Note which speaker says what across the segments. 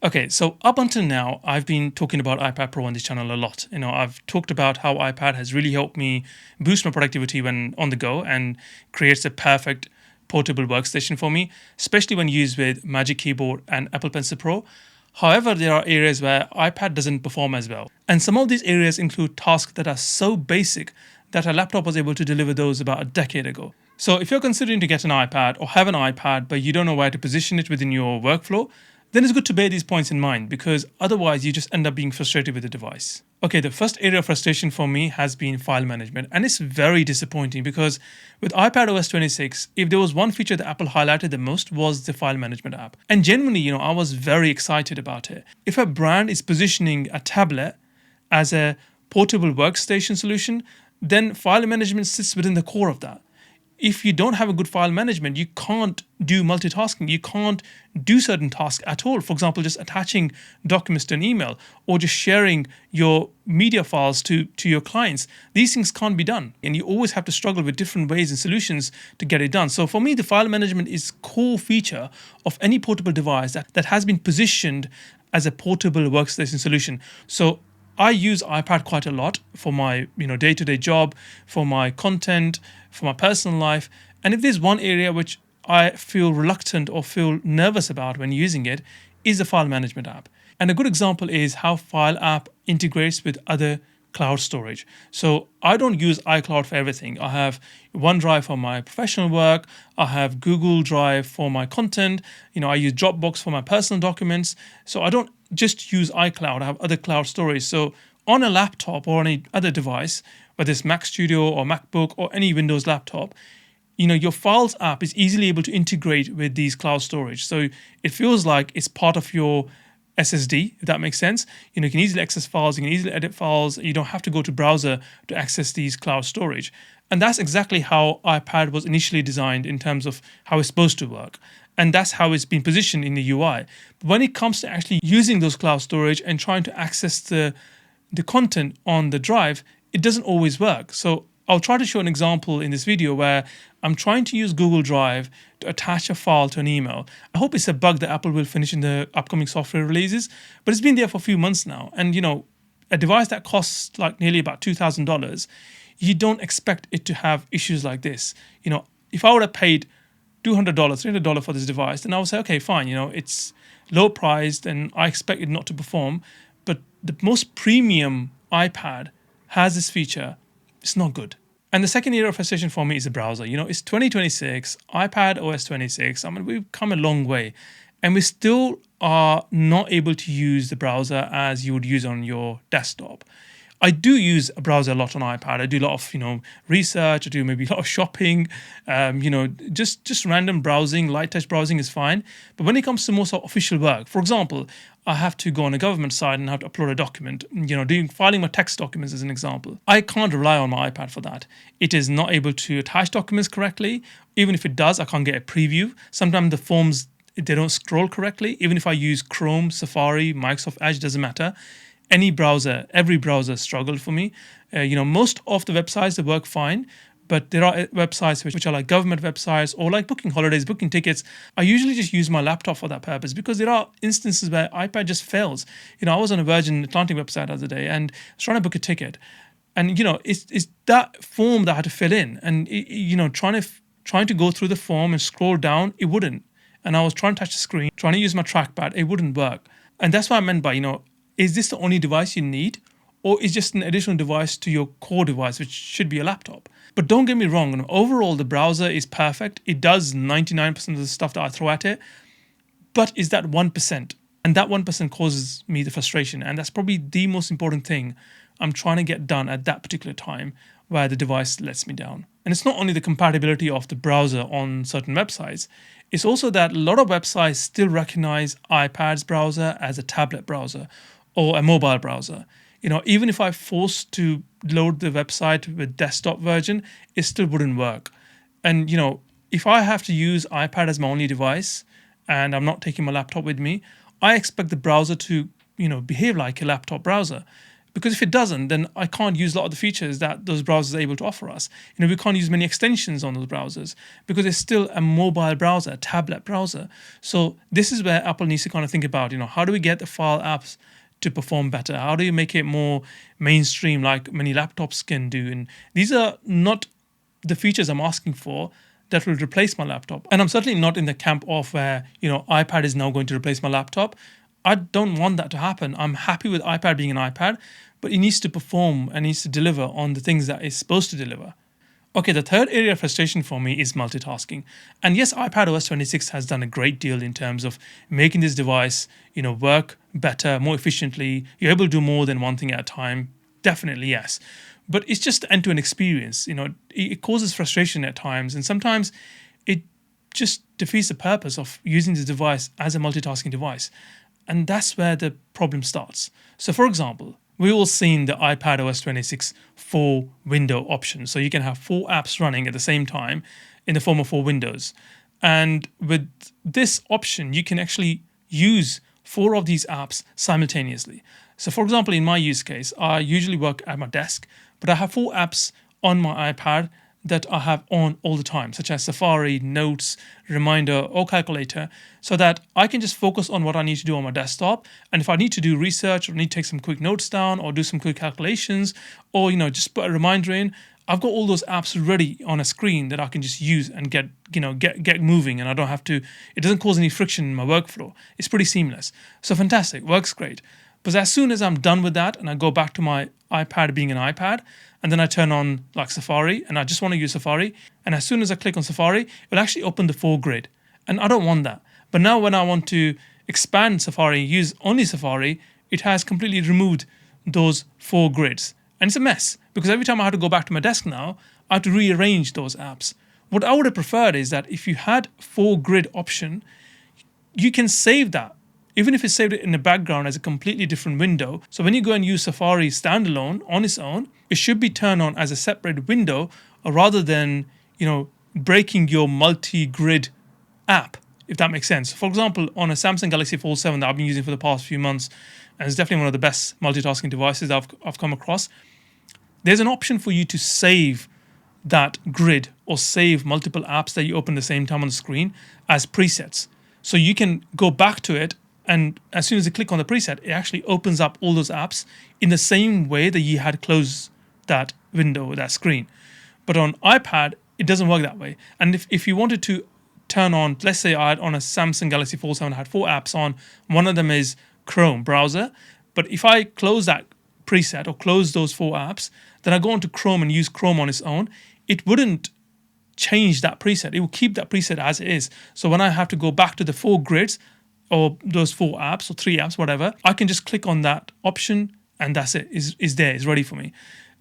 Speaker 1: Okay, so up until now, I've been talking about iPad Pro on this channel a lot. I've talked about how iPad has really helped me boost my productivity when on the go and creates a perfect portable workstation for me, especially when used with Magic Keyboard and Apple Pencil Pro. However, there are areas where iPad doesn't perform as well. And some of these areas include tasks that are so basic that a laptop was able to deliver those about a decade ago. So if you're considering to get an iPad or have an iPad, but you don't know where to position it within your workflow, then it's good to bear these points in mind because otherwise you just end up being frustrated with the device. Okay, the first area of frustration for me has been file management, and it's very disappointing because with iPadOS 26, if there was one feature that Apple highlighted the most was the file management app. And genuinely, I was very excited about it. If a brand is positioning a tablet as a portable workstation solution, then file management sits within the core of that. If you don't have a good file management, you can't do multitasking. You can't do certain tasks at all. For example, just attaching documents to an email or just sharing your media files to your clients. These things can't be done. And you always have to struggle with different ways and solutions to get it done. So for me, the file management is core feature of any portable device that has been positioned as a portable workstation solution. So I use iPad quite a lot for my day-to-day job, for my content, for my personal life. And if there's one area which I feel reluctant or feel nervous about when using it, is the file management app. And a good example is how File app integrates with other cloud storage. So I don't use iCloud for everything. I have OneDrive for my professional work. I have Google Drive for my content. I use Dropbox for my personal documents. So I don't just use iCloud. I have other cloud storage. So on a laptop or any other device, whether it's Mac Studio or MacBook or any Windows laptop, your Files app is easily able to integrate with these cloud storage. So it feels like it's part of your SSD, if that makes sense. You can easily access files, you can easily edit files. You don't have to go to browser to access these cloud storage. And that's exactly how iPad was initially designed in terms of how it's supposed to work. And that's how it's been positioned in the UI. But when it comes to actually using those cloud storage and trying to access the content on the drive, it doesn't always work. So I'll try to show an example in this video where I'm trying to use Google Drive to attach a file to an email. I hope it's a bug that Apple will finish in the upcoming software releases, but it's been there for a few months now. And a device that costs like nearly about $2,000, you don't expect it to have issues like this. If I would have paid $200, $300 for this device, then I would say, okay, fine, it's low priced and I expect it not to perform. But the most premium iPad has this feature. It's not good. And the second area of frustration for me is the browser. It's 2026, iPadOS 26. We've come a long way. And we still are not able to use the browser as you would use on your desktop. I do use a browser a lot on iPad. I do a lot of, research. I do maybe a lot of shopping. Just random browsing, light touch browsing is fine. But when it comes to more sort of official work, for example, I have to go on a government site and have to upload a document, filing my text documents as an example. I can't rely on my iPad for that. It is not able to attach documents correctly. Even if it does, I can't get a preview. Sometimes the forms, they don't scroll correctly. Even if I use Chrome, Safari, Microsoft Edge, doesn't matter. Every browser struggled for me. Most of the websites, they work fine. But there are websites which are like government websites or like booking holidays, booking tickets. I usually just use my laptop for that purpose because there are instances where iPad just fails. I was on a Virgin Atlantic website the other day and I was trying to book a ticket. And, it's that form that I had to fill in. And, trying to go through the form and scroll down, it wouldn't. And I was trying to touch the screen, trying to use my trackpad, it wouldn't work. And that's what I meant by, is this the only device you need? Or is just an additional device to your core device, which should be a laptop? But don't get me wrong, overall the browser is perfect. It does 99% of the stuff that I throw at it. But is that 1%? And that 1% causes me the frustration. And that's probably the most important thing I'm trying to get done at that particular time where the device lets me down. And it's not only the compatibility of the browser on certain websites, it's also that a lot of websites still recognize iPad's browser as a tablet browser or a mobile browser. Even if I forced to load the website with desktop version, it still wouldn't work. And, if I have to use iPad as my only device and I'm not taking my laptop with me, I expect the browser to, behave like a laptop browser. Because if it doesn't, then I can't use a lot of the features that those browsers are able to offer us. We can't use many extensions on those browsers because it's still a mobile browser, a tablet browser. So this is where Apple needs to kind of think about, how do we get the file apps to perform better? How do you make it more mainstream like many laptops can do? And these are not the features I'm asking for that will replace my laptop. And I'm certainly not in the camp of where, iPad is now going to replace my laptop. I don't want that to happen. I'm happy with iPad being an iPad, but it needs to perform and needs to deliver on the things that it's supposed to deliver. Okay, the third area of frustration for me is multitasking. And yes, iPadOS 26 has done a great deal in terms of making this device, work better, more efficiently. You're able to do more than one thing at a time. Definitely, yes. But it's just the end-to-end experience. It causes frustration at times, and sometimes it just defeats the purpose of using this device as a multitasking device. And that's where the problem starts. So for example, we've all seen the iPadOS 26 4-window option. So you can have 4 apps running at the same time in the form of 4 windows. And with this option, you can actually use 4 of these apps simultaneously. So for example, in my use case, I usually work at my desk, but I have 4 apps on my iPad that I have on all the time, such as Safari, Notes, Reminder, or Calculator, so that I can just focus on what I need to do on my desktop. And if I need to do research or need to take some quick notes down or do some quick calculations or, just put a reminder in, I've got all those apps ready on a screen that I can just use and get moving, and I don't have to, it doesn't cause any friction in my workflow. It's pretty seamless. So fantastic, works great. But as soon as I'm done with that and I go back to my iPad being an iPad, and then I turn on like Safari and I just want to use Safari, and as soon as I click on Safari, it will actually open the 4 grid. And I don't want that. But now when I want to expand Safari, use only Safari, it has completely removed those 4 grids. And it's a mess because every time I have to go back to my desk now, I have to rearrange those apps. What I would have preferred is that if you had 4 grid option, you can save that. Even if it's saved it in the background as a completely different window. So when you go and use Safari standalone on its own, it should be turned on as a separate window rather than, breaking your multi-grid app, if that makes sense. For example, on a Samsung Galaxy Fold 7 that I've been using for the past few months, and it's definitely one of the best multitasking devices I've come across, there's an option for you to save that grid or save multiple apps that you open at the same time on the screen as presets. So you can go back to it, and as soon as you click on the preset, it actually opens up all those apps in the same way that you had closed that window, that screen. But on iPad, it doesn't work that way. And if you wanted to turn on, let's say I had on a Samsung Galaxy Fold 7, I had 4 apps on. One of them is Chrome browser. But if I close that preset or close those 4 apps, then I go into Chrome and use Chrome on its own, it wouldn't change that preset. It will keep that preset as it is. So when I have to go back to the 4 grids, or those 4 apps or 3 apps, whatever, I can just click on that option and that's it. Is there, it's ready for me.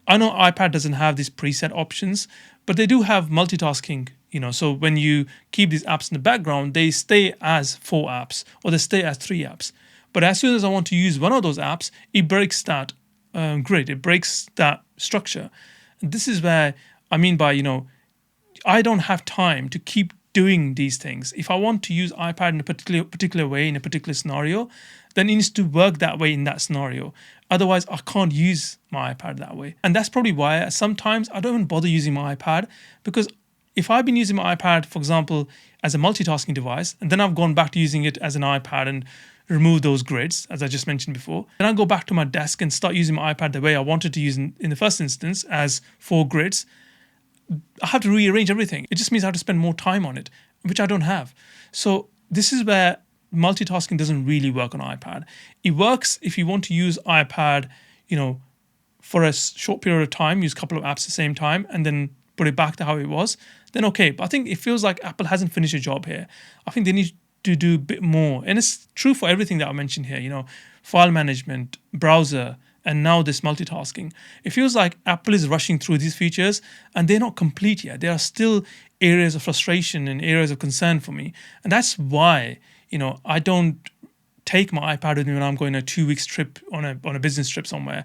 Speaker 1: I know iPad doesn't have these preset options, but they do have multitasking, so when you keep these apps in the background, they stay as 4 apps or they stay as 3 apps. But as soon as I want to use one of those apps, it breaks that grid, it breaks that structure. And this is where I mean by, I don't have time to keep doing these things. If I want to use iPad in a particular way, in a particular scenario, then it needs to work that way in that scenario. Otherwise, I can't use my iPad that way. And that's probably why sometimes I don't even bother using my iPad, because if I've been using my iPad, for example, as a multitasking device, and then I've gone back to using it as an iPad and remove those grids, as I just mentioned before, then I go back to my desk and start using my iPad the way I wanted to use in the first instance as 4 grids, I have to rearrange everything. It just means I have to spend more time on it, which I don't have. So this is where multitasking doesn't really work on iPad. It works if you want to use iPad, for a short period of time, use a couple of apps at the same time, and then put it back to how it was, then okay. But I think it feels like Apple hasn't finished a job here. I think they need to do a bit more. And it's true for everything that I mentioned here, file management, browser, and now this multitasking. It feels like Apple is rushing through these features and they're not complete yet. There are still areas of frustration and areas of concern for me. And that's why, I don't take my iPad with me when I'm going on a 2 weeks trip on a business trip somewhere.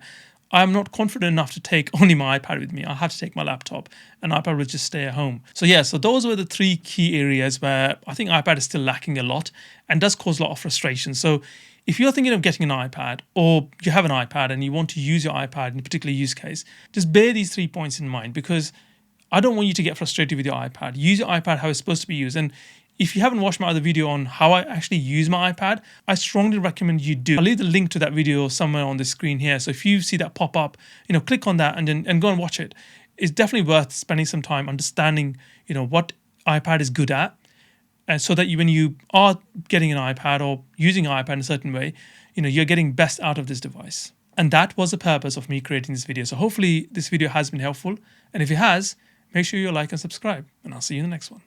Speaker 1: I'm not confident enough to take only my iPad with me. I have to take my laptop, and iPad will just stay at home. So yeah, so those were the three key areas where I think iPad is still lacking a lot and does cause a lot of frustration. So if you're thinking of getting an iPad, or you have an iPad and you want to use your iPad in a particular use case, just bear these 3 points in mind, because I don't want you to get frustrated with your iPad. Use your iPad how it's supposed to be used. And if you haven't watched my other video on how I actually use my iPad, I strongly recommend you do. I'll leave the link to that video somewhere on the screen here. So if you see that pop up, click on that and go and watch it. It's definitely worth spending some time understanding, what iPad is good at. And so that when you are getting an iPad or using an iPad in a certain way, you're getting best out of this device. And that was the purpose of me creating this video. So hopefully this video has been helpful. And if it has, make sure you like and subscribe. And I'll see you in the next one.